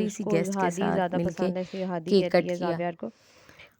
प्यारी सी उसको गेस्ट के हादी साथ ज़्यादा मिलके पसंद है, इसलिए हादी केक कहती कट है किया। ज़ावियार को।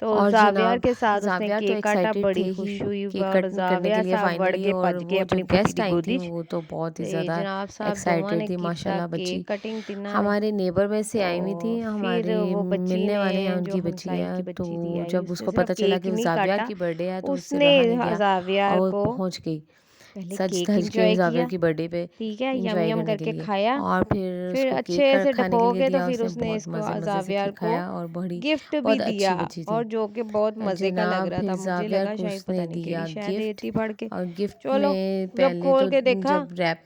तो और ज़ावियार जनाब के साथ उसने ज़ाविया तो केक काटा, एक्साइटेड थे बड़ी ही खुश हुई केक और कट करने के ज़ाविया लिए साहब बढ़ फाइनली, के और भज गए वो जो अपनी पुत्ती गेस्ट दी आई थी गोदी च। वो तो बहुत ही ते ज़्यादा जनाब साहब दोवां ने एक्साइटेड थी कीता माशाल्लाह बच्ची। केक कटिंग तिन्ना ने। हमारे नेबर में से तो आई हुई थी, फिर हमारे वो बच्ची मिलने ने, वाले हैं, जो उनकी बच्ची हमसाई है। की तो बच्ची थी आई, जब उसने उसको सिर्फ पता चला केक कि वो नहीं ज़ाविया काटा, की बर्थडे है तो उससे उसने रहा नहीं गया ज़ावियार और वो को पहुंच गई। पहले सज केक धज के एंजॉय ज़ावियर किया, की बर्थडे पे ठीक है, यम एंजॉय यम करने के करके लिए। खाया। और फिर फिर उसको केक अच्छे से खाने के लिए ढको के तो दिया, फिर उसने उसने बहुत इसको मज़े से ज़ावियर केक को खाया और बड़ी गिफ्ट भी बहुत दिया, अच्छी बच्ची थी। और जो कि बहुत मज़े का लग जनाब रहा फिर था। मुझे ज़ावियर लगा को शायद पता उसने नहीं दिया केड़ी शय गिफ्ट, देती पढ़ के। और गिफ्ट चलो, में जब पहले खोल तो के देखा जब रैप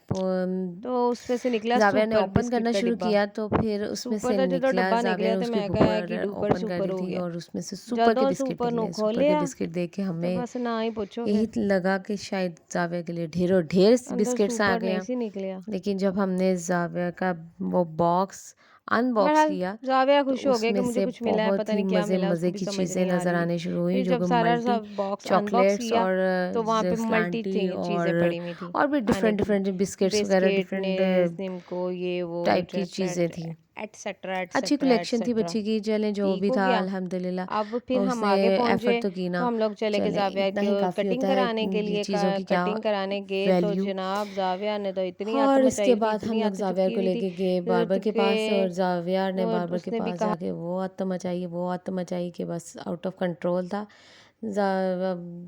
तो उसमें से निकला ज़ावियर ने सुपर ओपन बिस्किट करना का शुरू डिब्बा। किया तो फिर उसमें सुपर से ਦਾ ਜਦੋਂ निकला, ਡੱਬਾ ज़ावियर ਨਿਕਲਿਆ ਤੇ उसकी ਮੈਂ बुक ਕਿਹਾ ਕਿ डुपर ओपन कर सुपर रही हो थी ਗਿਆ। और उसमें से सुपर के ਜਦੋਂ बिस्किट सुपर ਨੂੰ निकले। सुपर के ਖੋਲਿਆ बिस्किट देख के ਤੇ हमें बस ना ही पूछो यही फिर, लगा कि शायद ज़ावियर के लिए ढेरों ढेर अंदर बिस्किट्स आ सुपर गए नहीं हैं। सी निकलिया। लेकिन जब हमने ज़ावियर का वो बॉक्स अनबॉक्स बहरहाल किया ज़ाविया तो खुश हो गया कि उसमें मुझे से कुछ मिला है, बहुत पता ही नहीं क्या मज़े मिला, उसको मज़े भी की समझ चीज़ें नहीं आ नज़र रही। आने शुरू हुई, फिर जो जब कि सारा सा मल्टी बॉक्स अनबॉक्स चॉकलेट्स किया और तो वहाँ पे मल्टी स्लांटी चीज़ें पड़ी हुई थी और भी खाने डिफरेंट की। डिफरेंट बिस्किट्स वगैरह, बिस्किट, लेज़, डिफरेंट निम्को, ये वो टाइप की चीज़ें थी। एटसेट्रा अच्छी एटसेट्रा कलेक्शन थी एटसेट्रा। बच्ची की, चलें जो ठीक भी हो था गया। अल्हम्दुलिल्लाह। अब फिर हम उसने आगे पहुँचे एफ़र्ट तो की तो ना, हम लोग चले गए चलें ज़ाविया इतना की ही काफ़ी कटिंग होता है, कराने के ये लिए। चीज़ों की क्या कटिंग कराने गए तो वैल्यू। जनाब ज़ाविया ने तो इतनी आत्त और इसके मचाई थी, बाद हम इतनी लोग आत्त ज़ावियर चुकी को हुई थी लेके गए बार्बर के कि पास, और ज़ावियर ने बार्बर के उसने भी पास कहा जाके वो आत्त मचाई, वो आत्त मचाई कि बस आउट ऑफ कंट्रोल था।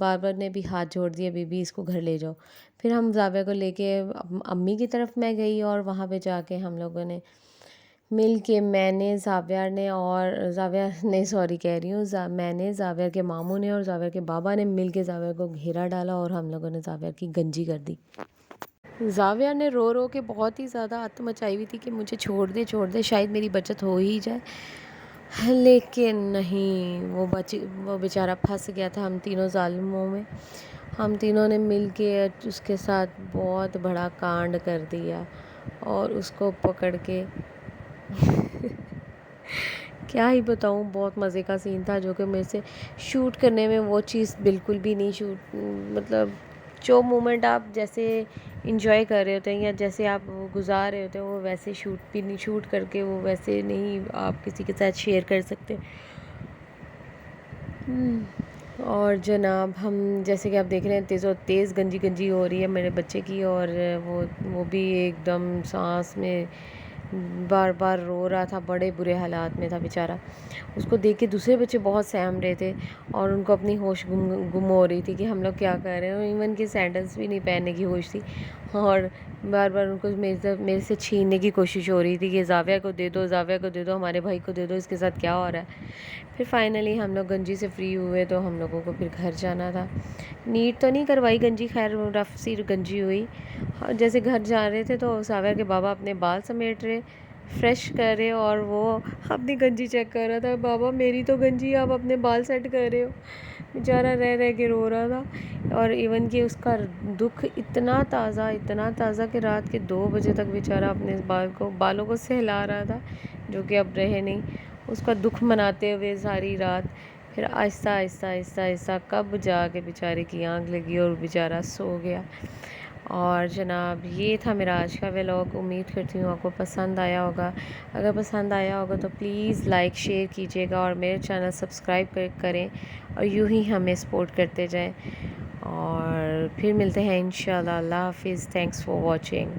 बार्बर ने भी हाथ जोड़ दिए, बीबी इसको घर ले जाओ। फिर हम ज़ाविया को लेके अम्मी की तरफ मैं गई, और वहाँ पे जाके हम लोगों ने मिल के, मैंने ज़ावियर ने और ज़ावियर ने सॉरी कह रही हूँ, मैंने ज़ावियर के मामू ने और ज़ावियर के बाबा ने मिल के ज़ावियर को घेरा डाला, और हम लोगों ने ज़ावियर की गंजी कर दी। ज़ावियर ने रो रो के बहुत ही ज़्यादा आत्त मचाई हुई थी कि मुझे छोड़ दे, शायद मेरी बचत हो ही जाए। लेकिन नहीं, वो बेचारा फंस गया था हम तीनों ज़ालिमों में। हम तीनों ने मिल के उसके साथ बहुत बड़ा कांड कर दिया, और उसको पकड़ के क्या ही बताऊँ, बहुत मज़े का सीन था, जो कि मेरे से शूट करने में वो चीज़ बिल्कुल भी नहीं शूट, मतलब जो मोमेंट आप जैसे इंजॉय कर रहे होते हैं या जैसे आप वो गुजार रहे होते हैं, वो वैसे शूट करके वो वैसे नहीं आप किसी के साथ शेयर कर सकते। और जनाब हम जैसे कि आप देख रहे हैं, तेज़ गंजी गंजी हो रही है मेरे बच्चे की, और वो भी एकदम सांस में बार बार रो रहा था, बड़े बुरे हालात में था बेचारा। उसको देख के दूसरे बच्चे बहुत सहम रहे थे, और उनको अपनी होश गुम हो रही थी कि हम लोग क्या कर रहे हैं। इवन कि सैंडल्स भी नहीं पहनने की होश थी, और बार बार उनको मेरे से छीनने की कोशिश हो रही थी कि ज़ाविया को दे दो, ज़ाविया को दे दो, हमारे भाई को दे दो, इसके साथ क्या हो रहा है। फिर फाइनली हम लोग गंजी से फ्री हुए, तो हम लोगों को फिर घर जाना था। नीट तो नहीं करवाई गंजी, खैर रफ सी गंजी हुई। जैसे घर जा रहे थे तो ज़ाविया के बाबा अपने बाल समेट रहे, फ्रेश कर रहे, और वो अपनी गंजी चेक कर रहा था। बाबा मेरी तो गंजी, आप अपने बाल सेट कर रहे हो। बेचारा रह रह के रो रहा था, और इवन कि उसका दुख इतना ताज़ा कि रात के 2 बजे तक बेचारा अपने बालों को सहला रहा था, जो कि अब रहे नहीं। उसका दुख मनाते हुए सारी रात, फिर आहिस्ता आहिस्ता आहिस्ता आहिस्ता कब जाके बेचारे की आँख लगी और बेचारा सो गया। और जनाब ये था मेरा आज का व्लॉग। उम्मीद करती हूँ आपको पसंद आया होगा। अगर पसंद आया होगा तो प्लीज़ लाइक शेयर कीजिएगा, और मेरे चैनल सब्सक्राइब करें, और यूँ ही हमें सपोर्ट करते जाएं। और फिर मिलते हैं इंशाल्लाह। अल्लाह हाफ़िज़। Thanks for watching.